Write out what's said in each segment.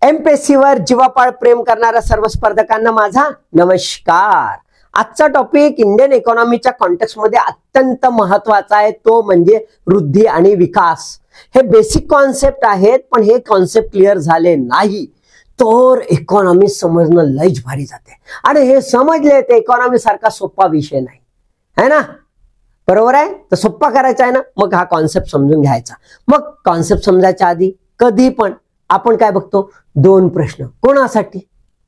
MPSC वर जीवापाड प्रेम करणाऱ्या सर्व स्पर्धकांना माझा नमस्कार। आजचा टॉपिक इंडियन इकॉनॉमीच्या कॉन्टेक्स्ट मध्ये अत्यंत महत्त्वाचा आहे, तो म्हणजे वृद्धी आणि विकास। हे बेसिक कॉन्सेप्ट आहेत, पण हे कॉन्सेप्ट क्लिअर झाले नाही तर इकॉनॉमी समजणं लयच भारी जाते। आणि हे समजले तर इकॉनॉमी सारखा सोपा विषय नाही है ना, बरोबर आहे। तर सोपा करायचा आहे ना, मग हा कॉन्सेप्ट समजून घ्यायचा। मग कॉन्सेप्ट समजायच्या आधी कधी पण आपण काय बघतो, दोन प्रश्न कोणासाठी,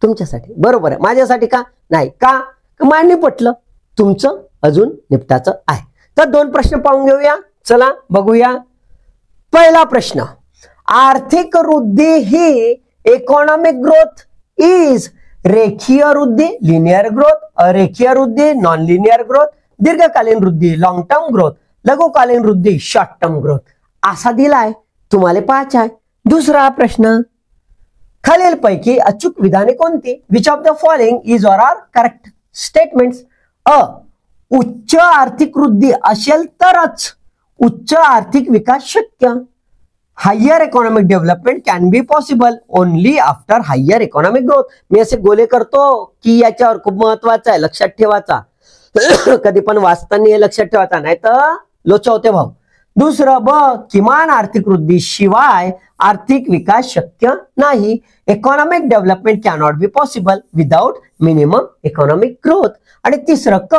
तुमच्यासाठी, बरोबर आहे। माझ्यासाठी का नाही, का मान्य पटलं, तुमचं अजून निपटाचं आहे। तर दोन प्रश्न पाहून घेऊया, चला बघूया। पहिला प्रश्न, आर्थिक वृद्धी ही इकॉनॉमिक ग्रोथ इज रेखीय वृद्धी लिनियर ग्रोथ, अरेखीय वृद्धी नॉन लिनियर ग्रोथ, दीर्घकालीन वृद्धी लॉन्ग टर्म ग्रोथ, लघुकालीन वृद्धी शॉर्ट टर्म ग्रोथ, असा दिलाय, तुम्हाला पाहायचा आहे। दुसरा प्रश्न, खालीलपैकी अचूक विधाने कोणती? Which of the following is or are correct statements? अ, उच्च आर्थिक वृद्धी असेल तरच उच्च आर्थिक विकास शक्य। Higher economic development can be possible only after higher economic growth. मी असे गोले करतो की याच्यावर खूप महत्वाचं आहे, लक्षात ठेवायचा। कधी पण वाचताना हे लक्षात ठेवायचा, नाही तर लोचवते भाऊ। दुसरं, ब, किमान आर्थिक वृद्धी शिवाय आर्थिक विकास शक्य नाही। Economic development cannot be possible without minimum economic growth. आणि तिसरं, क,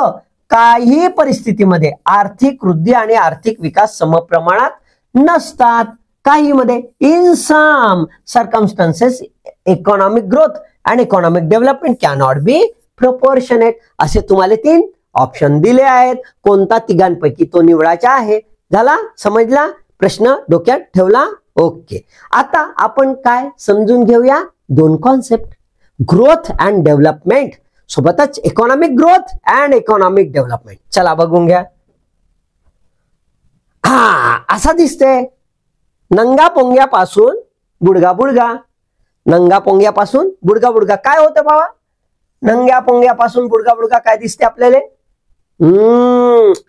काही परिस्थितीमध्ये आर्थिक वृद्धी आणि आर्थिक विकास समप्रमाणात नसतात। काही मध्ये, in some circumstances economic growth and economic development cannot be proportionate. असे तुम्हाला तीन ऑप्शन दिले आहेत, कोणता तिघांपैकी तो निवडायचा आहे। झाला, समजला, प्रश्न डोक्यात ठेवला, ओके। आता आपण काय समजून घेऊया, दोन कॉन्सेप्ट, ग्रोथ अँड डेव्हलपमेंट सोबतच economic growth and economic development. चला बघून घ्या। हा, असा दिसते, नंगा पोंग्यापासून बुडगा बुडगा, नंगा पोंग्यापासून बुडगा बुडगा काय होतं बाबा? नंग्या पोंग्यापासून बुडगा बुडगा काय दिसते आपल्याला?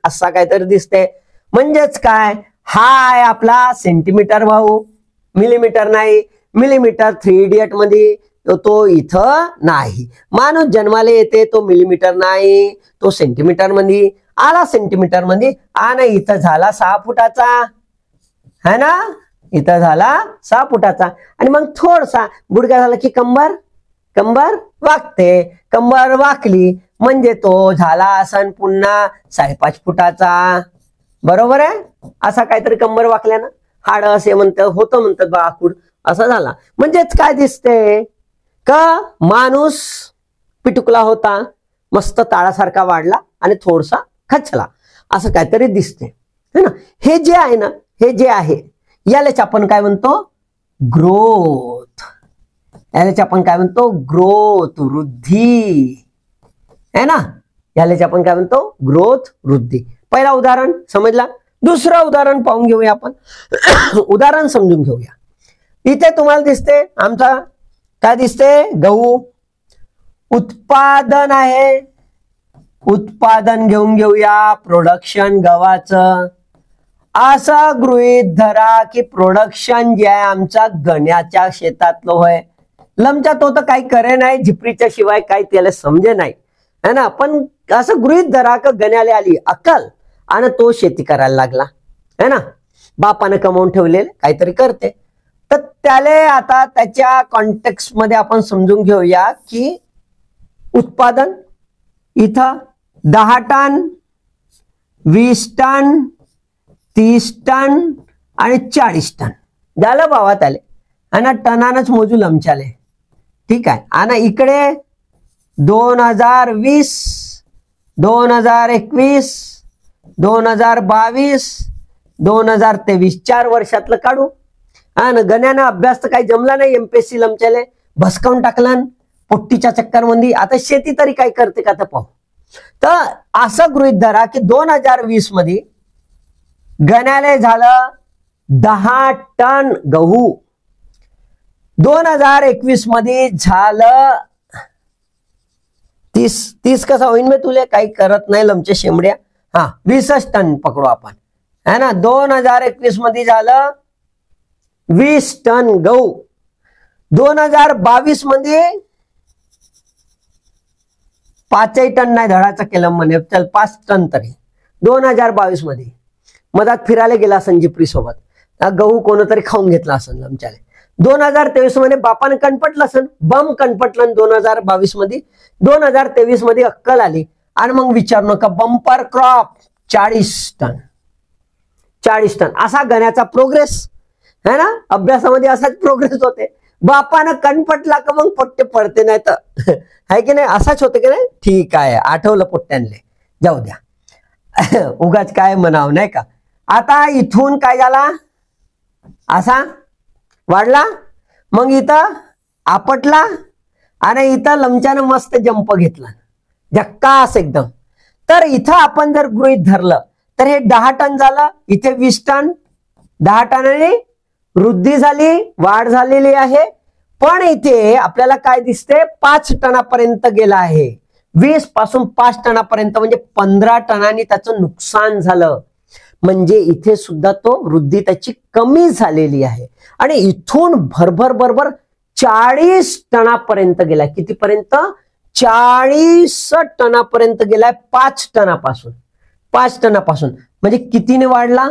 असा काहीतरी दिसते। म्हणजेच काय, हा आहे आपला सेंटीमीटर भाऊ, मिलीमीटर नाही। मिलीमीटर 3 इडियट मध्ये तो इथं नाही। माणूस जन्माला येते तो मिलीमीटर नाही, तो सेंटीमीटर मध्ये आला, सेंटीमीटर मध्ये, आणि इथं झाला 6 फुटाचा है ना, इथं झाला 6 फुटाचा। आणि मग थोडसा बुडगा झाला की कंबर, कंबर वाकते, कंबर वाकली म्हणजे तो झाला असन पुन्हा 5.5 फुटाचा, बरोबर आहे। असा काहीतरी कंबर वाकल्यानं हाड असे म्हणतात बा आखूड, असा झाला। म्हणजेच काय दिसते का, माणूस पिटुकला होता, मस्त ताळासारखा वाढला आणि थोडसा खचला, असं काहीतरी दिसते है ना। हे जे आहे ना, हे जे आहे यालाच आपण काय म्हणतो, ग्रोथ। यालाच आपण काय म्हणतो, ग्रोथ, वृद्धी है ना, यालाच आपण काय म्हणतो, ग्रोथ, वृद्धी। पहिला उदाहरण समजला। दुसरं उदाहरण पाहून घेऊया आपण। उदाहरण समजून घेऊया। इथे तुम्हाला दिसते आमचा काय दिसते, गहू उत्पादन आहे, उत्पादन घेऊन घेऊया, प्रोडक्शन गव्हाचं। असं गृहीत धरा की प्रोडक्शन जे आहे आमचा गण्याच्या शेतातलं होय। लमच्या तो तर काही करे नाही, झिपरीच्या शिवाय काही त्याला समजे नाही है ना। पण असं गृहीत धरा का गण्याला आली अक्कल आणि तो शेती करायला लागला है ना, बापाने कमावून ठेवलेले काहीतरी करते। तर त्याला आता त्याच्या कॉन्टेक्स्ट मध्ये आपण समजून घेऊया की उत्पादन इथं 10 टन, 20 टन, 30 टन आणि 40 टन झालं बाबा त्याले, आणि टनानच मोजू लमच्याले, ठीक आहे। आणि इकडे 2020, 2021, 2022, 2023 4 वर्षातलं काढू। आणि गण्यानं अभ्यास तर काही जमला नाही, एमपीएससी लमच्याले भस्कावून टाकला पोट्टीच्या चक्कर मध्ये। आता शेती तरी काय करते का तर पाहू। तर असं गृहीत धरा की 2020 मध्ये गण्याले झालं 10 टन गहू, 2021 मध्ये झालं 30 कसा होईल मी तुले काही करत नाही लमच्या शेंबड्या, हा 20 टन पकडू आपण है ना। 2021 मध्ये झालं 20 टन गहू, 2022 मध्ये 5 टन नाही धडाचं केलं म्हणे, चल 5 टन तरी 2022 मध्ये मधात फिरायला गेला संजीप्री सोबत, गहू कोणतरी खाऊन घेतला असेल लमच्याने. 2023 मध्ये बापानं कणपटलं असेल, बम कणपटलं 2022 मध्ये. 2023 मध्ये अक्कल आली आणि मग विचारू नका, बंपर क्रॉप 40 टन 40 टन असा गण्याचा प्रोग्रेस है ना. अभ्यासामध्ये असाच प्रोग्रेस होते. बापानं कणपटला का मग पोट्टे पडते, नाही तर आहे की नाही, असाच होते की नाही. ठीक आहे, आठवलं पोट्ट्यांले, जाऊ द्या, उगाच काय म्हणावं नाही का. आता इथून काय झाला, असा वाढला, मग इथं आपटला आणि इथं लमच्यानं मस्त जंप घेतला, झक्कास एकदम. तर इथं आपण जर गृहीत धरलं तर हे 10 टन झालं, इथे 20 टन, 10 टनाने वृद्धी झाली, वाढ झालेली आहे. पण इथे आपल्याला काय दिसते, 5 टनापर्यंत गेला आहे. 20 पासून 5 टनापर्यंत म्हणजे 15 टनांनी त्याचं नुकसान झालं. म्हणजे इथे सुद्धा तो वृद्धी त्याची कमी झालेली आहे. आणि इथून भरभर 40 टनापर्यंत गेलाय. कितीपर्यंत, 40 टनापर्यंत गेलाय 5 टनापासून. 5 टनापासून म्हणजे कितीने वाढला,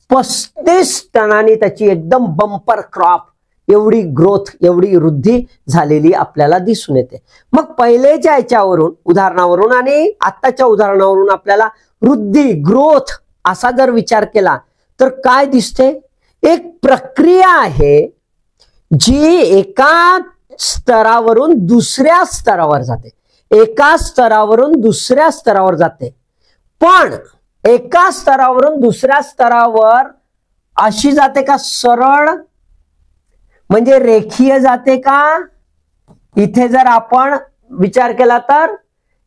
35 टनांनी त्याची एकदम बंपर क्रॉप, एवढी ग्रोथ, एवढी वृद्धी झालेली आपल्याला दिसून येते. मग पहिलेच्या याच्यावरून उदाहरणावरून आणि आत्ताच्या उदाहरणावरून आपल्याला वृद्धी, ग्रोथ असा जर विचार केला तर काय दिसते, एक प्रक्रिया आहे जी एका स्तरावरून दुसऱ्या स्तरावर जाते, एका स्तरावरून दुसऱ्या स्तरावर जाते. पण एका स्तरावरून दुसऱ्या स्तरावर अशी जाते का सरळ, म्हणजे रेखीय जाते का. इथे जर आपण विचार केला तर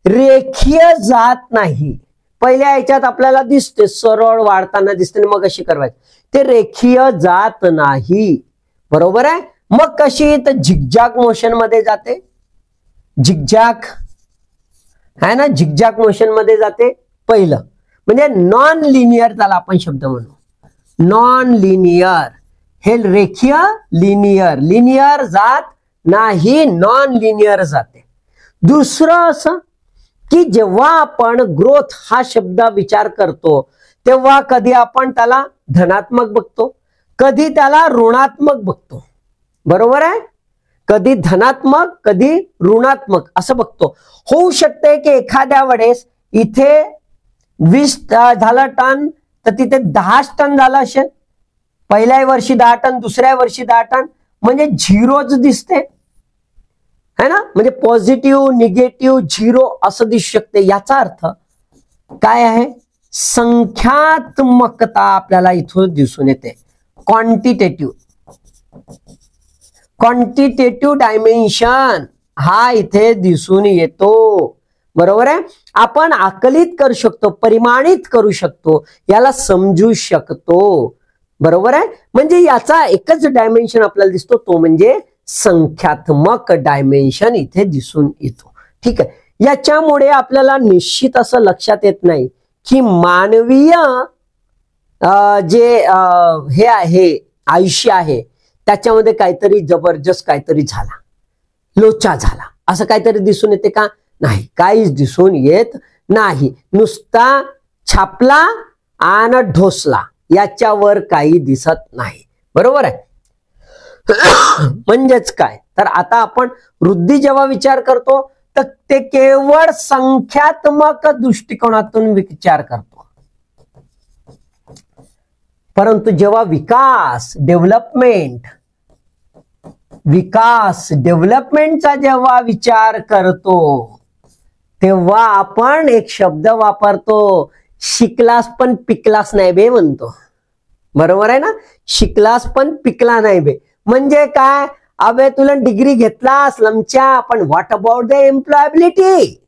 रेखीय जात नाही. पहिल्या याच्यात आपल्याला दिसते सरळ वाढताना दिसते, मग अशी करवायची, ते रेखीय जात नाही. बरोबर आहे. मग कशी, तर झिगझॅग मोशन मध्ये जाते, झिगझॅग है ना, झिगझॅग मोशन मध्ये जाते. पहिलं म्हणजे नॉन लिनियर, त्याला आपण शब्द म्हणू नॉन लिनियर. हे रेखीय, लिनियर, लिनियर जात नाही, नॉन लिनियर जाते. दुसरं असं की जेव्हा आपण ग्रोथ हा शब्द विचार करतो तेव्हा कधी आपण त्याला धनात्मक बघतो, कधी त्याला ऋणात्मक बघतो. बरोबर आहे. कधी धनात्मक, कधी ऋणात्मक असं बघतो. होऊ शकते की एखाद्या वेळेस इथे 20 झालं टन तर तिथे 10 टन झालं असेल. पहिल्या वर्षी 10 टन, दुसऱ्या वर्षी 10 टन, म्हणजे झिरोच दिसते है ना. म्हणजे पॉझिटिव्ह, निगेटिव्ह, झिरो असं दिसू शकते. याचा अर्थ काय आहे, संख्यात्मकता आपल्याला इथून दिसून येते. क्वांटिटेटिव्ह डायमेन्शन हा इथे दिसून येतो. बरोबर आहे. आपण आकलित करू शकतो, परिमाणित करू शकतो, याला समजू शकतो. बरोबर आहे. म्हणजे याचा एकच डायमेन्शन आपल्याला दिसतो, तो म्हणजे संख्यात्मक डायमेन्शन इथे दिसून येतो. ठीक आहे. याच्यामुळे आपल्याला निश्चित असं लक्षात येत नाही की मानवीय जे हे आहे, आयुष्य आहे, त्याच्यामध्ये काहीतरी जबरदस्त काहीतरी झाला, लोचा झाला, असं काहीतरी दिसून येते का, नाही, काहीच दिसून येत नाही. नुसता छापला आणि ढोसला, याच्यावर काही दिसत नाही. बरोबर आहे. म्हणजेच काय, तर आता आपण वृद्धी जेव्हा विचार करतो तर ते केवळ संख्यात्मक दृष्टिकोनातून विचार करतो. परंतु जेव्हा विकास, डेव्हलपमेंटचा जेव्हा विचार करतो तेव्हा आपण एक शब्द वापरतो, शिकलास पण पिकलास नाही बे म्हणतो. बरोबर आहे ना. शिकलास पण पिकला नाही बे म्हणजे काय, अबे तुला डिग्री घेतलास लमच्या, पण व्हॉट अबाउट द एम्प्लॉयबिलिटी,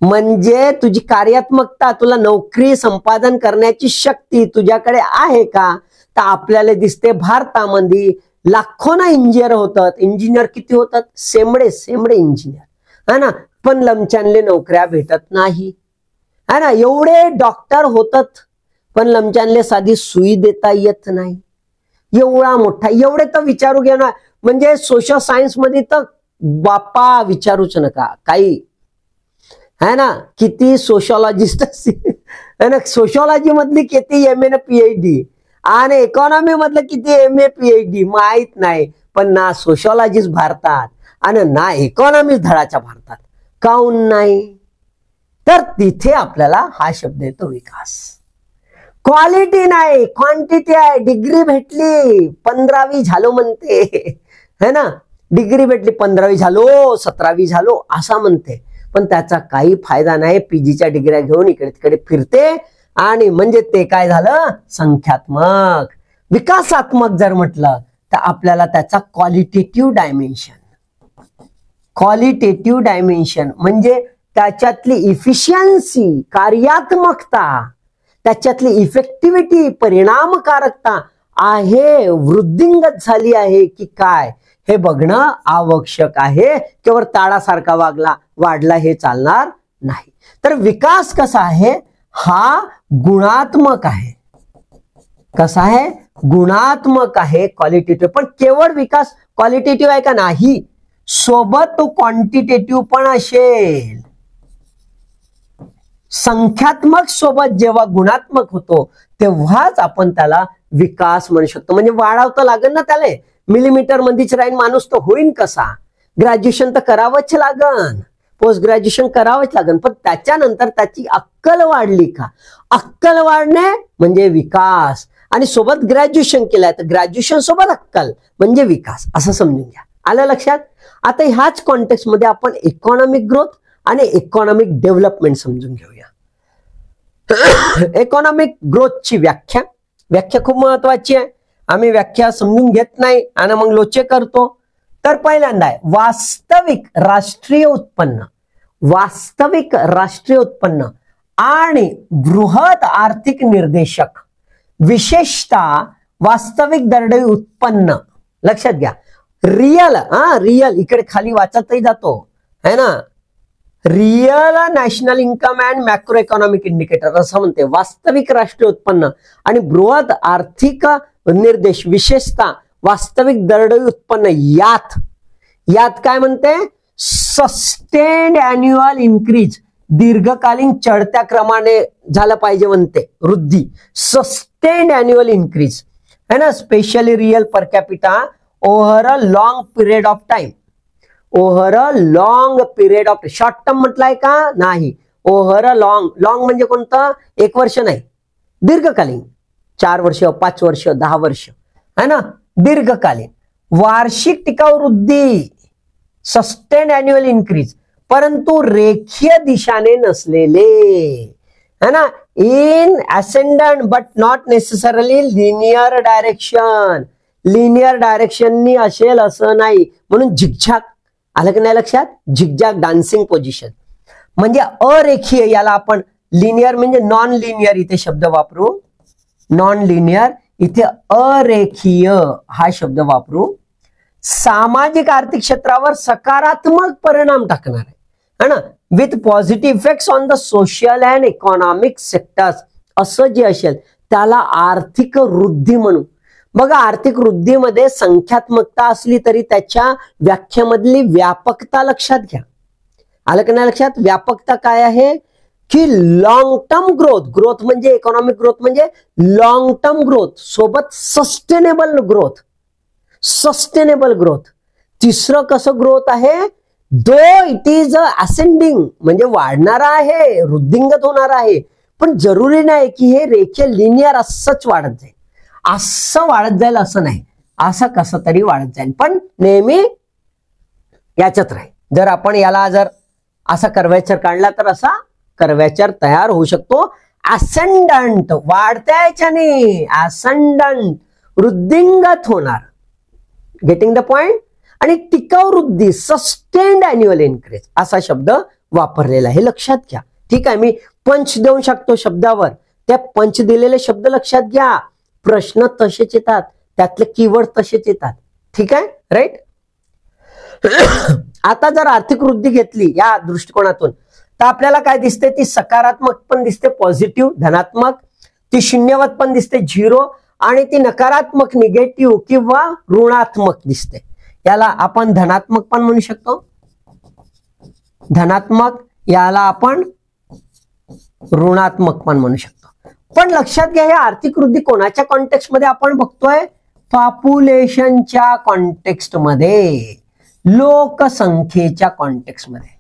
म्हणजे तुझी कार्यात्मकता, तुला नोकरी संपादन करण्याची शक्ती तुझ्याकडे आहे का. तर आपल्याला दिसते भारतामध्ये लाखोना इंजिनियर होतात. इंजिनियर किती होतात, सेमडे इंजिनियर है ना, पण लमचानले नोकऱ्या भेटत नाही है ना. एवढे डॉक्टर होतात पण लमचानले साधी सुई देता येत नाही. एवढा मोठा, एवढे तर विचारू घे ना, म्हणजे सोशल सायन्स मध्ये तर बापा विचारूच नका काही, है ना. किती सोशॉलॉजिस्ट है ना, सोशॉलॉजी मधली किती MA न PhD आणि इकॉनॉमी मधलं किती MA PhD माहित नाही, पण ना सोशॉलॉजिस्ट भारतात आणि ना इकॉनॉमिस्ट धडाच्या भारतात. काऊन नाही? तर तिथे आपल्याला हा शब्द येतो विकास. क्वालिटी नाही, क्वांटिटी आहे. डिग्री भेटली 15वी झालो म्हणते, है ना. डिग्री भेटली 15वी झालो 17वी झालो असा म्हणते, पण त्याचा काही फायदा नाही. PGच्या डिग्र्या घेऊन इकडे तिकडे फिरते आणि म्हणजे ते काय झालं, संख्यात्मक. विकासात्मक जर म्हटलं तर आपल्याला त्याचा क्वालिटेटिव्ह डायमेन्शन म्हणजे त्याच्यातली इफिशियन्सी, कार्यात्मकता, त्याच्यातली इफेक्टिव्हिटी, परिणामकारकता आहे वृद्धिंगत झाली आहे की काय हे बघणं आवश्यक आहे. केवळ ताडासारखा वाढला हे चालणार नाही. तर विकास कसा आहे, हा गुणात्मक आहे. कसा आहे, गुणात्मक आहे, क्वालिटेटिव्ह. पण केवळ विकास क्वालिटेटिव्ह आहे का, नाही. सोबत तो क्वांटिटेटिव्ह पण असेल. संख्यात्मक सोबत जेव्हा गुणात्मक होतो तेव्हाच आपण त्याला विकास म्हणू शकतो. म्हणजे वाढवता लागेल ना त्याला, मिलीमीटर मध्येच राहीन माणूस तो होईन कसा. ग्रॅज्युएशन तर करावंच लागन, पोस्ट ग्रॅज्युएशन करावंच लागन, पण त्याच्यानंतर त्याची अक्कल वाढली का, अक्कल वाढणे म्हणजे विकास. आणि सोबत ग्रॅज्युएशन केलंय तर ग्रॅज्युएशन सोबत अक्कल म्हणजे विकास, असं समजून घ्या. आलं लक्षात? आता ह्याच कॉन्टेक्स्ट मध्ये आपण इकॉनॉमिक ग्रोथ आणि इकॉनॉमिक डेव्हलपमेंट समजून घेऊया. इकॉनॉमिक ग्रोथची व्याख्या खूप महत्वाची आहे. आम्ही व्याख्या समजून घेत नाही आणि मग लोचे करतो. तर पहिल्यांदा आहे वास्तविक राष्ट्रीय उत्पन्न आणि बृहत आर्थिक निर्देशक, विशेषतः वास्तविक दरडोई उत्पन्न. लक्षात घ्या, रियल इकडे खाली वाचतही जातो, है ना. Real national income and macro economic indicator असं म्हणते. वास्तविक राष्ट्रीय उत्पन्न आणि बृहत आर्थिक निर्देश, विशेषतः वास्तविक दरडोई उत्पन्न, यात काय म्हणते, सस्टेन्ड अॅन्युअल इन्क्रीज, दीर्घकालीन चढत्या क्रमाने झालं पाहिजे म्हणते वृद्धी. सस्टेन्ड अॅन्युअल इन्क्रीज, है ना. Specially real per capita over a long period of time. Short term म्हटलंय का, नाही. ओव्हर अ लॉंग म्हणजे कोणतं, 1 वर्ष नाही, दीर्घकालीन, 4 वर्ष 5 वर्ष 10 वर्ष, है ना. दीर्घकालीन वार्षिक टिकाऊ वृद्धी, सस्टेन्ड अॅन्युअल इन्क्रीज, परंतु रेखीय दिशाने नसलेले, है ना. In ascendant but not necessarily linear direction. Linear डायरेक्शननी असेल असं नाही, म्हणून झिगझॅग. आलं की नाही लक्षात, झिगझॅग डान्सिंग पोझिशन म्हणजे अरेखीय. याला आपण लिनियर म्हणजे नॉन लिनियर इथे शब्द वापरू, नॉन लिनियर इथे अरेखीय हा शब्द वापरू. सामाजिक आर्थिक क्षेत्रावर सकारात्मक परिणाम टाकणार आहे, है ना. With positive effects on the social and economic sectors, असं जे असेल त्याला आर्थिक वृद्धी म्हणू. बघा, आर्थिक वृद्धीमध्ये संख्यात्मकता असली तरी त्याच्या व्याख्येमधली व्यापकता लक्षात घ्या. आलं की नाही लक्षात? व्यापकता काय आहे की लॉंग टर्म ग्रोथ म्हणजे इकॉनॉमिक ग्रोथ म्हणजे लॉंग टर्म ग्रोथ सोबत सस्टेनेबल ग्रोथ. तिसरं कसं ग्रोथ आहे, दो इट इज असेंडिंग म्हणजे वाढणारा आहे, वृद्धिंगत होणार आहे, पण जरुरी नाही की हे रेखीय लिनियर असंच वाढत जाईल, असं वाढत जाईल असं नाही, असं कसं तरी वाढत जाईल, पण नेहमी याच्यात राहील. जर आपण याला जर असा कर्वेचर काढला तर असा कर्वेचर तयार होऊ शकतो. असेंडंट वाढत्या याच्याने, असेंडंट वृद्धिंगत होणार. Getting the point. आणि टिकाऊ वृद्धी, सस्टेन्ड अॅन्युअल इन्क्रीज असा शब्द वापरलेला आहे, लक्षात घ्या. ठीक आहे, मी पंच देऊ शकतो शब्दावर, त्या पंच दिलेले शब्द लक्षात घ्या. प्रश्न तसेच येतात, त्यातले कीवर्ड तसेच येतात. ठीक आहे, राईट. आता जर आर्थिक वृद्धी घेतली या दृष्टिकोनातून तर आपल्याला काय दिसते, ती सकारात्मक पण दिसते, पॉझिटिव्ह धनात्मक, ती शून्यवत पण दिसते झिरो, आणि ती नकारात्मक निगेटिव्ह किंवा ऋणात्मक दिसते. याला आपण धनात्मक पण म्हणू शकतो, धनात्मक, याला आपण ऋणात्मक पण म्हणू शकतो. पण लक्षात घ्या, हे आर्थिक वृद्धी कोणाच्या कॉन्टेक्स्ट मध्ये आपण बघतोय? पॉप्युलेशनच्या कॉन्टेक्स्ट मध्ये, लोकसंख्येच्या कॉन्टेक्स्ट मध्ये,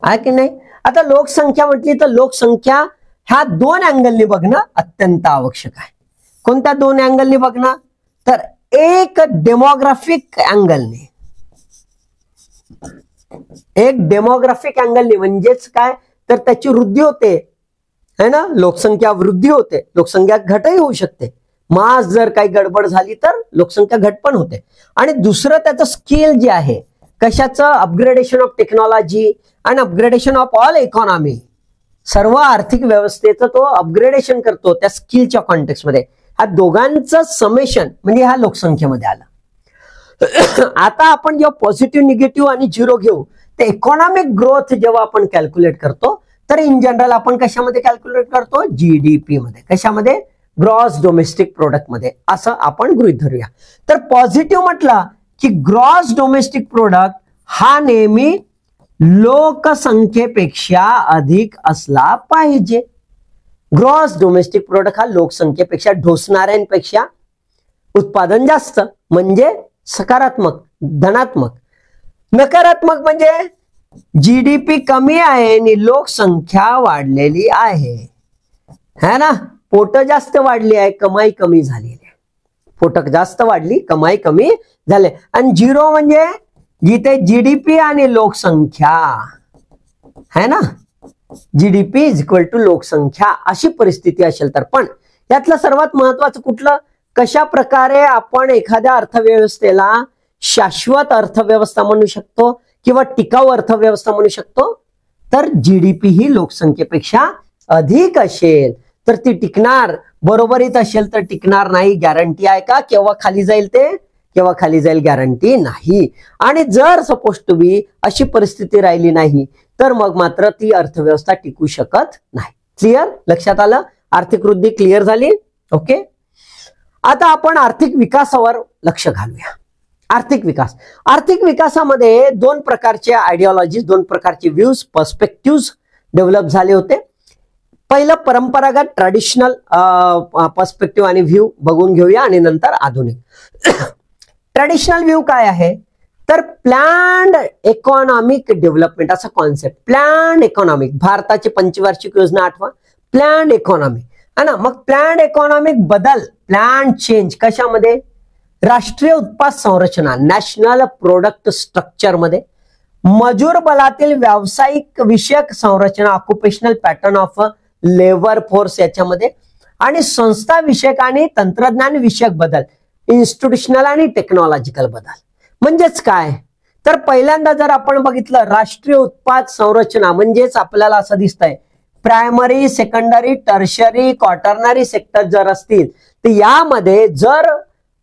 आहे की नाही? आता लोकसंख्या म्हटली तर लोकसंख्या ह्या दोन अँगलनी बघणं अत्यंत आवश्यक आहे. कोणत्या दोन अँगलनी बघणं? तर एक डेमोग्राफिक अँगलने, एक डेमोग्राफिक अँगलने म्हणजेच काय, तर त्याची वृद्धी होते, है ना, लोकसंख्या वृद्धी होते, लोकसंख्या घटही होऊ शकते. मास जर काही गडबड झाली तर लोकसंख्या घट पण होते. आणि दुसरं त्याचं स्किल जे आहे, कशाचं? अपग्रेडेशन ऑफ टेक्नॉलॉजी आणि अपग्रेडेशन ऑफ ऑल इकॉनॉमी, सर्व आर्थिक व्यवस्थेचं तो अपग्रेडेशन करतो त्या स्किलच्या कॉन्टेक्स्ट मध्ये. ह्या दोघांचं समेशन म्हणजे ह्या लोकसंख्येमध्ये आलं. आता आपण जेव्हा पॉझिटिव्ह, निगेटिव्ह आणि झिरो घेऊ, तर इकॉनॉमिक ग्रोथ जेव्हा आपण कॅल्क्युलेट करतो, तर इन जनरल आपण कशामध्ये कॅल्क्युलेट करतो? जीडीपी मध्ये. कशामध्ये? ग्रॉस डोमेस्टिक प्रोडक्ट मध्ये, असं आपण गृहीत धरूया. तर पॉझिटिव्ह म्हटलं की ग्रॉस डोमेस्टिक प्रोडक्ट हा नेहमी लोकसंख्येपेक्षा अधिक असला पाहिजे. ग्रॉस डोमेस्टिक प्रोडक्ट हा लोकसंख्येपेक्षा, ढोसणाऱ्यांपेक्षा उत्पादन जास्त, म्हणजे सकारात्मक, धनात्मक. नकारात्मक म्हणजे जीडीपी कमी आहे आणि लोकसंख्या वाढलेली आहे, है ना, पोट जास्त वाढली आहे, कमाई कमी झालेली आहे. पोटक जास्त वाढली, कमाई कमी झाले. आणि झिरो म्हणजे जिथे जीडीपी आणि लोकसंख्या, है ना, जीडीपी इज इक्वल टू लोकसंख्या, अशी परिस्थिती असेल तर. पण यातलं सर्वात महत्वाचं कुठलं? कशा प्रकारे आपण एखाद्या अर्थव्यवस्थेला शाश्वत अर्थव्यवस्था म्हणू शकतो किंवा टिकाऊ अर्थव्यवस्था म्हणू शकतो? तर जीडीपी ही लोकसंख्येपेक्षा अधिक असेल तर ती टिकणार, बरोबरीत असेल तर टिकणार नाही. गॅरंटी आहे का? केव्हा खाली जाईल ते, केव्हा खाली जाईल गॅरंटी नाही. आणि जर सपोज टू बी अशी परिस्थिती राहिली नाही तर मग मात्र ती अर्थव्यवस्था टिकू शकत नाही. क्लिअर? लक्षात आलं? आर्थिक वृद्धी क्लिअर झाली? ओके. आता आपण आर्थिक विकासावर लक्ष घालूया. आर्थिक विकास, आर्थिक विकासामध्ये दोन प्रकारचे आयडिओलॉजीज, दोन प्रकारचे व्ह्यूज, पर्स्पेक्टिव्ह डेव्हलप झाले होते. पहिलं परंपरागत ट्रॅडिशनल पर्स्पेक्टिव्ह आणि व्ह्यू बघून घेऊया आणि नंतर आधुनिक. ट्रॅडिशनल व्ह्यू काय आहे? तर प्लॅन्ड इकॉनॉमिक डेव्हलपमेंट असा कॉन्सेप्ट. प्लॅन्ड इकॉनॉमिक, भारताची पंचवार्षिक योजना आठवा, प्लॅन्ड इकॉनॉमी है ना. मग प्लॅन्ड इकॉनॉमिक बदल, प्लॅन्ड चेंज कशामध्ये? राष्ट्रीय उत्पादन संरचना, नॅशनल प्रोडक्ट स्ट्रक्चर मध्ये, मजूर बलातील व्यावसायिक विषयक संरचना, occupational pattern of labour force याच्यामध्ये, आणि संस्था विषयक आणि तंत्रज्ञान विषयक बदल, इन्स्टिट्यूशनल आणि टेक्नॉलॉजिकल बदल. म्हणजेच काय? तर पहिल्यांदा जर आपण बघितलं राष्ट्रीय उत्पादन संरचना म्हणजेच आपल्याला असं दिसतंय primary, secondary, tertiary, quaternary sector जर असतील तर यामध्ये जर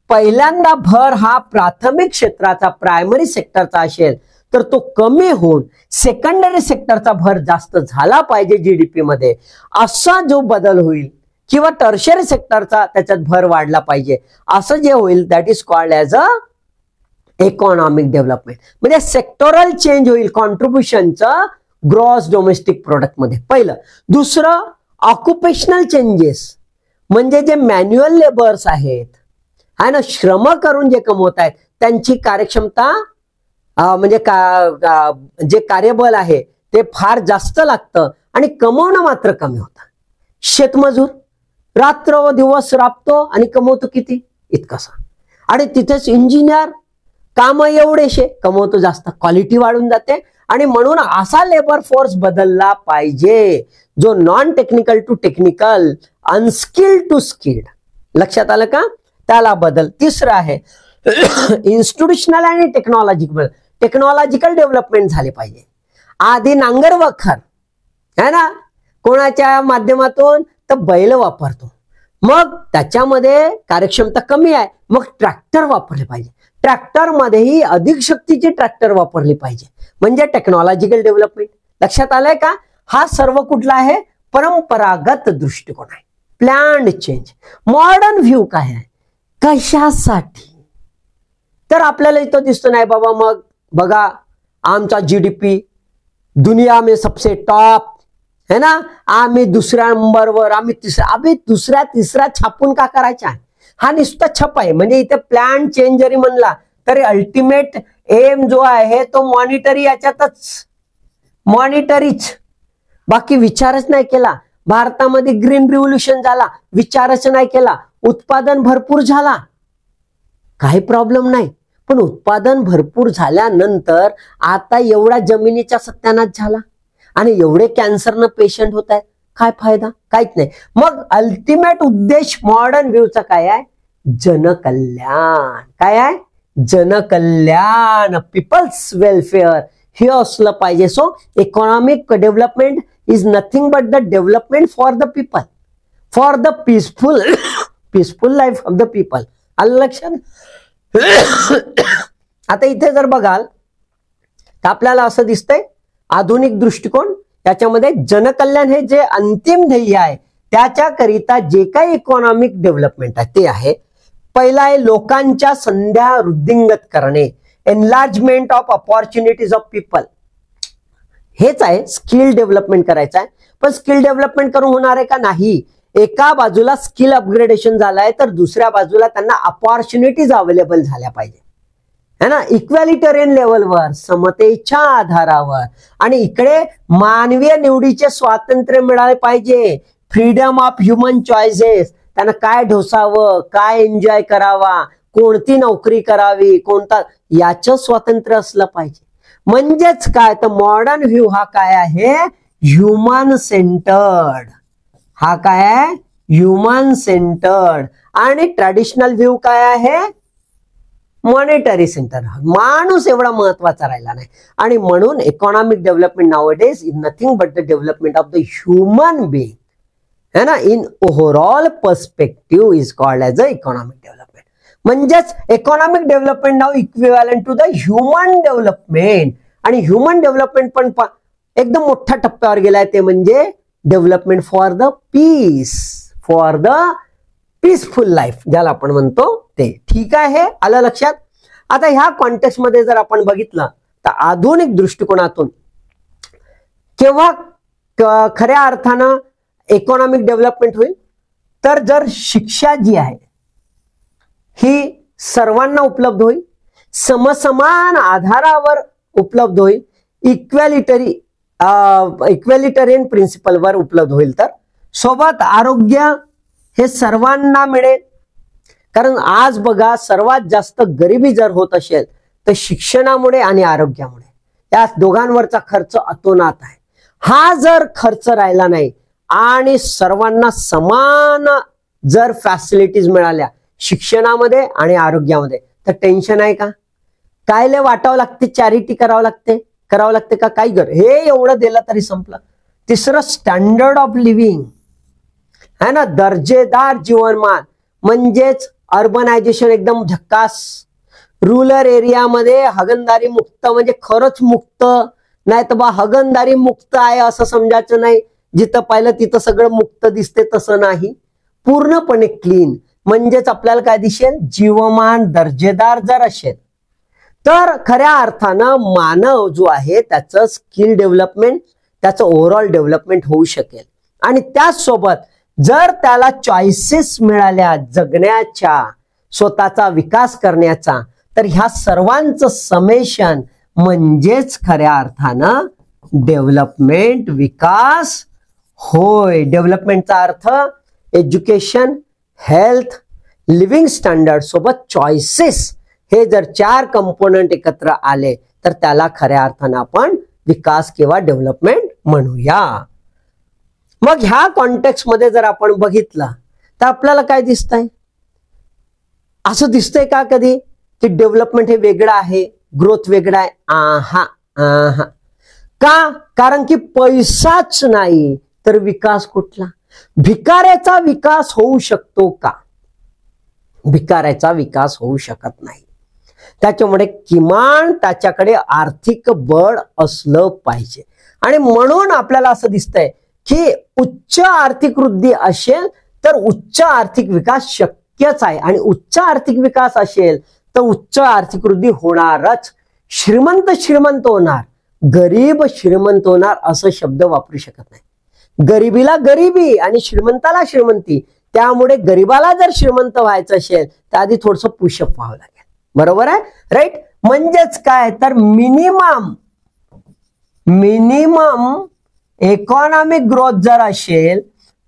पहिल्यांदा भर हा प्राथमिक क्षेत्राचा, प्रायमरी सेक्टरचा असेल तर तो कमी होऊन सेकंडरी सेक्टरचा भर जास्त झाला पाहिजे जीडीपी मध्ये, असा जो बदल होईल, किंवा टर्शरी सेक्टरचा त्याच्यात भर वाढला पाहिजे, असं जे होईल that is called as a economic development. म्हणजे सेक्टोरल चेंज होईल कॉन्ट्रीब्युशनचं ग्रॉस डोमेस्टिक प्रोडक्ट मध्ये, पहिलं. दुसरं ऑक्युपेशनल चेंजेस, म्हणजे जे मॅन्युअल लेबर्स आहेत, है ना, श्रम करून जे कमवत आहेत त्यांची कार्यक्षमता, म्हणजे जे कार्यबल आहे ते फार जास्त लागतं आणि कमवणं मात्र कमी होतं. शेतमजूर रात्र व दिवस राबतो आणि कमवतो किती? इतकसा. आणि तिथेच इंजिनियर काम एवढेशे, कमवतो जास्त, क्वालिटी वाढून जाते. आणि म्हणून असा लेबर फोर्स बदलला पाहिजे जो non technical to technical, unskilled to skilled. लक्षात आलं का? त्याला बदल. तिसरं आहे इन्स्टिट्यूशनल आणि टेक्नॉलॉजिकल डेव्हलपमेंट झाले पाहिजे. आधी नांगर वखर है ना, कोणाच्या माध्यमातून? तर बैल वापरतो, मग त्याच्यामध्ये कार्यक्षमता कमी आहे, मग ट्रॅक्टर वापरले पाहिजे. ट्रॅक्टर मध्येही अधिक शक्तीचे ट्रॅक्टर वापरले पाहिजे, म्हणजे टेक्नॉलॉजिकल डेव्हलपमेंट. लक्षात आलंय का? हा सर्व कुठला आहे? परंपरागत दृष्टिकोन आहे. Planned change. मॉडर्न व्ह्यू काय आहे? कशासाठी? तर आपल्याला इथं दिसतं नाही बाबा, मग बघा आमचा जीडीपी दुनिया में सबसे टॉप है ना, आम्ही दुसऱ्या नंबरवर, आम्ही तिसरा, अभि दुसऱ्या तिसरा छापून का करायचा? हा नुसता छप आहे. म्हणजे इथे प्लॅन चेंज जरी म्हणला तरी अल्टिमेट एम जो आहे तो मॉनिटरी, याच्यातच मॉनिटरीच, बाकी विचारच नाही केला. भारतामध्ये ग्रीन रिव्होल्यूशन झाला, विचारच नाही केला. उत्पादन भरपूर झाला, काही प्रॉब्लेम नाही. पण उत्पादन भरपूर झाल्यानंतर आता एवढा जमिनीचा सत्यानाश झाला आणि एवढे कॅन्सरनं पेशंट होत आहेत, काय फायदा? काहीच नाही. मग अल्टिमेट उद्देश मॉडर्न व्ह्यूचा काय आहे? जनकल्याण. काय आहे? जनकल्याण, पीपल्स वेलफेअर हे असलं पाहिजे. So economic development is nothing but the development for the people, for the peaceful life of the people. आलं लक्षात? आता इथे जर बघाल तर आपल्याला असं दिसतंय आधुनिक दृष्टिकोन, त्याच्यामध्ये जनकल्याण हे जे अंतिम ध्येय आहे त्याच्याकरिता जे काही इकॉनॉमिक डेव्हलपमेंट आहे ते आहे. पहिला आहे लोकांच्या संध्या वृद्धिंगत करणे, enlargement of opportunities of people. हेच आहे, स्किल डेव्हलपमेंट करायचं आहे. पण स्किल डेव्हलपमेंट करून होणार आहे का? नाही. एका बाजूला स्किल अपग्रेडेशन झालंय तर दुसऱ्या बाजूला त्यांना अपॉर्च्युनिटीज अवेलेबल झाल्या पाहिजे, है ना, इक्वॅलिटरियन लेवलवर, समतेच्या आधारावर. आणि इकडे मानवीय निवडीचे स्वातंत्र्य मिळाले पाहिजे, फ्रीडम ऑफ ह्युमन चॉईसेस. त्यांना काय ढोसावं, काय एन्जॉय करावा, कोणती नोकरी करावी, कोणता, याचं स्वातंत्र्य असलं पाहिजे. म्हणजेच काय तर मॉडर्न व्ह्यू हा काय आहे? Human centred. हा काय आहे? Human centred. आणि ट्रॅडिशनल व्ह्यू काय आहे? Monetary centre. माणूस एवढा महत्वाचा राहिला नाही. आणि म्हणून economic development nowadays is nothing but the development of the human being, है ना, in overall perspective is called as a economic development. म्हणजेच इकॉनॉमिक डेव्हलपमेंट नाव equivalent to the human development. आणि ह्युमन डेव्हलपमेंट पण एकदम मोठ्या टप्प्यावर गेलाय, ते म्हणजे development for the piece, for the peaceful life ज्याला आपण म्हणतो ते. ठीक आहे, आलं लक्षात? आता ह्या कॉन्टेक्स्ट मध्ये जर आपण बघितलं तर आधुनिक दृष्टिकोनातून केव्हा खऱ्या अर्थानं इकॉनॉमिक डेव्हलपमेंट होईल? तर जर शिक्षा जी आहे ही सर्वांना उपलब्ध होईल, समसमान आधारावर उपलब्ध होईल, इक्वॅलिटरियन प्रिन्सिपलवर उपलब्ध होईल, तर सोबत आरोग्य हे सर्वांना मिळेल. कारण आज बघा सर्वात जास्त गरिबी जर होत असेल तर शिक्षणामुळे आणि आरोग्यामुळे, या दोघांवरचा खर्च अतोनात आहे. हा जर खर्च राहिला नाही आणि सर्वांना समान जर फॅसिलिटीज मिळाल्या शिक्षणामध्ये आणि आरोग्यामध्ये तर टेन्शन आहे का? कायले वाटावं लागते, चॅरिटी करावं लागते का? काही हे एवढं दिलं तरी संपलं. तिसरं स्टँडर्ड ऑफ लिव्हिंग, है ना, दर्जेदार जीवनमान. म्हणजेच अर्बनायझेशन एकदम झक्कास. रुरल एरियामध्ये हगणदारी मुक्त, म्हणजे खरंच मुक्त, नाही तर बा हगणदारी मुक्त आहे असं समजायचं नाही. जिथं पाहिलं तिथं सगळं मुक्त दिसते तसं नाही, पूर्णपणे क्लीन. म्हणजेच आपल्याला काय दिसेल? जीवमान दर्जेदार जर असेल तर खऱ्या अर्थानं मानव जो आहे त्याचं स्किल डेव्हलपमेंट, त्याचं ओव्हरऑल डेव्हलपमेंट होऊ शकेल. आणि त्याचसोबत जर त्याला चॉईसेस मिळाल्या जगण्याच्या, स्वतःचा विकास करण्याचा, तर ह्या सर्वांचं समेशन म्हणजेच खऱ्या अर्थानं डेव्हलपमेंट, विकास होय. डेव्हलपमेंटचा अर्थ एज्युकेशन, हेल्थ, लिव्हिंग स्टँडर्ड सोबत चॉईसेस, हे जर 4 कंपोनंट एकत्र आले तर त्याला खऱ्या अर्थानं आपण विकास किंवा डेव्हलपमेंट म्हणूया. मग ह्या कॉन्टेक्स्ट मध्ये जर आपण बघितलं तर आपल्याला काय दिसतंय? असं दिसतंय का कधी की डेव्हलपमेंट हे वेगळं आहे, ग्रोथ वेगळा आहे? का? कारण की पैसाच नाही तर विकास कुठला? भिकाऱ्याचा विकास होऊ शकतो का? भिकाऱ्याचा विकास होऊ शकत नाही. त्याच्यामुळे किमान त्याच्याकडे आर्थिक बळ असलं पाहिजे. आणि म्हणून आपल्याला असं दिसतंय की उच्च आर्थिक वृद्धी असेल तर उच्च आर्थिक विकास शक्य शक्यच आहे. आणि उच्च आर्थिक विकास असेल तर उच्च आर्थिक वृद्धी होणारच. श्रीमंत श्रीमंत होणार, गरीब श्रीमंत होणार असं शब्द वापरू शकत नाही. गरिबीला गरिबी आणि श्रीमंताला श्रीमंती. त्यामुळे गरिबाला जर श्रीमंत व्हायचं असेल तर आधी थोडस पुशअप व्हावं लागेल. बरोबर आहे, राईट. म्हणजेच काय तर मिनिमम इकॉनॉमिक ग्रोथ जर असेल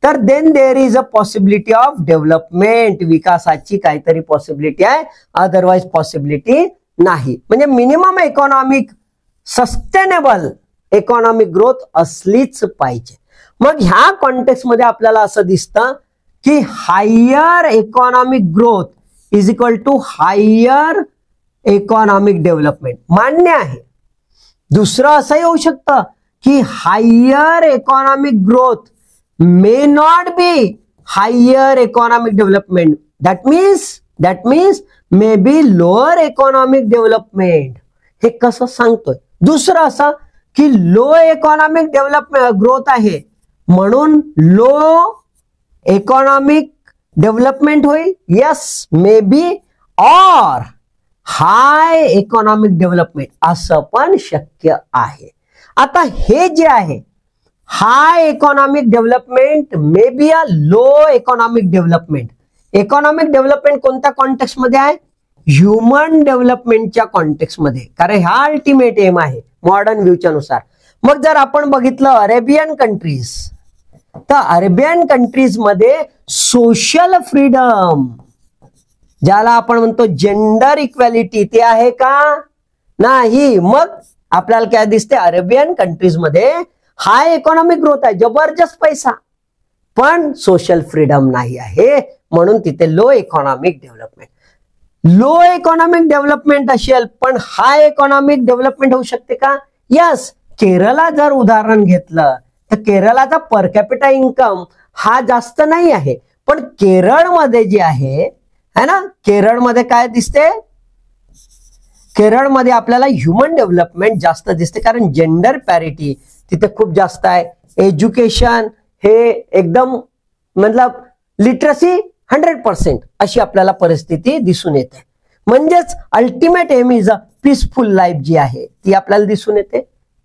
तर then there is a possibility of development. विकासाची काहीतरी पॉसिबिलिटी आहे, अदरवाइज पॉसिबिलिटी नाही. म्हणजे minimum economic sustainable economic growth असलीच पाहिजे. मग ह्या कॉन्टेक्स्ट मध्ये आपल्याला असं दिसतं की higher economic growth is equal to higher economic development. मान्य आहे. दुसरं असंही होऊ शकतं की higher economic growth may not be higher economic development. That means may be lower economic development. हे कसं सांगतोय? दुसरं असं की लो इकॉनॉमिक डेव्हलपमेंट ग्रोथ आहे म्हणून लो इकॉनॉमिक डेव्हलपमेंट होईल. Yes, may be. और हाय इकॉनॉमिक डेव्हलपमेंट असं पण शक्य आहे. आता हे जे आहे high economic development may be a low economic development. Economic development कोणत्या कॉन्टेक्स्ट मध्ये आहे? ह्युमन डेव्हलपमेंटच्या कॉन्टेक्स्ट मध्ये. कारण हा अल्टिमेट एम आहे मॉडर्न व्ह्यूच्या नुसार. मग जर आपण बघितलं अरेबियन कंट्रीज तर अरेबियन कंट्रीज मध्ये सोशल फ्रीडम ज्याला आपण म्हणतो जेंडर इक्वॅलिटी ते आहे का? नाही. मग आपल्याला काय दिसते? अरेबियन कंट्रीज मध्ये हाय इकॉनॉमिक ग्रोथ आहे, जबरदस्त पैसा, पण सोशल फ्रीडम नाही आहे म्हणून तिथे low economic development. Low economic development असेल पण हाय इकॉनॉमिक डेव्हलपमेंट होऊ शकते का? यस. केरळला जर उदाहरण घेतलं तर केरळाचा पर कॅपिटा इन्कम हा जास्त नाही आहे, पण केरळमध्ये जे आहे ना, केरळमध्ये काय दिसते? केरळमध्ये आपल्याला ह्युमन डेव्हलपमेंट जास्त दिसते कारण जेंडर पॅरिटी तिथे खूप जास्त आहे. एज्युकेशन हे एकदम मतलब लिटरसी 100% अशी आपल्याला परिस्थिती दिसून येते. म्हणजेच ultimate aim is a peaceful life जी आहे ती आपल्याला दिसून येते.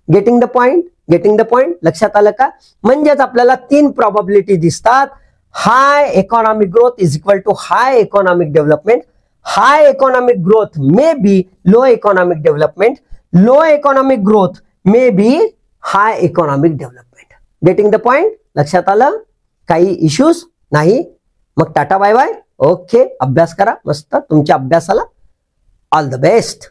गेटिंग द पॉइंट लक्षात आलं का? म्हणजेच आपल्याला 3 प्रॉबॅबिलिटी दिसतात. High economic growth is equal to high economic development. High economic growth may be low economic development. Low economic growth may be high economic development. Getting the point? लक्षात आलं? काही issues नाही? मग टाटा बाय बाय. ओके, अभ्यास करा मस्त. तुमच्या अभ्यासाला ऑल द बेस्ट.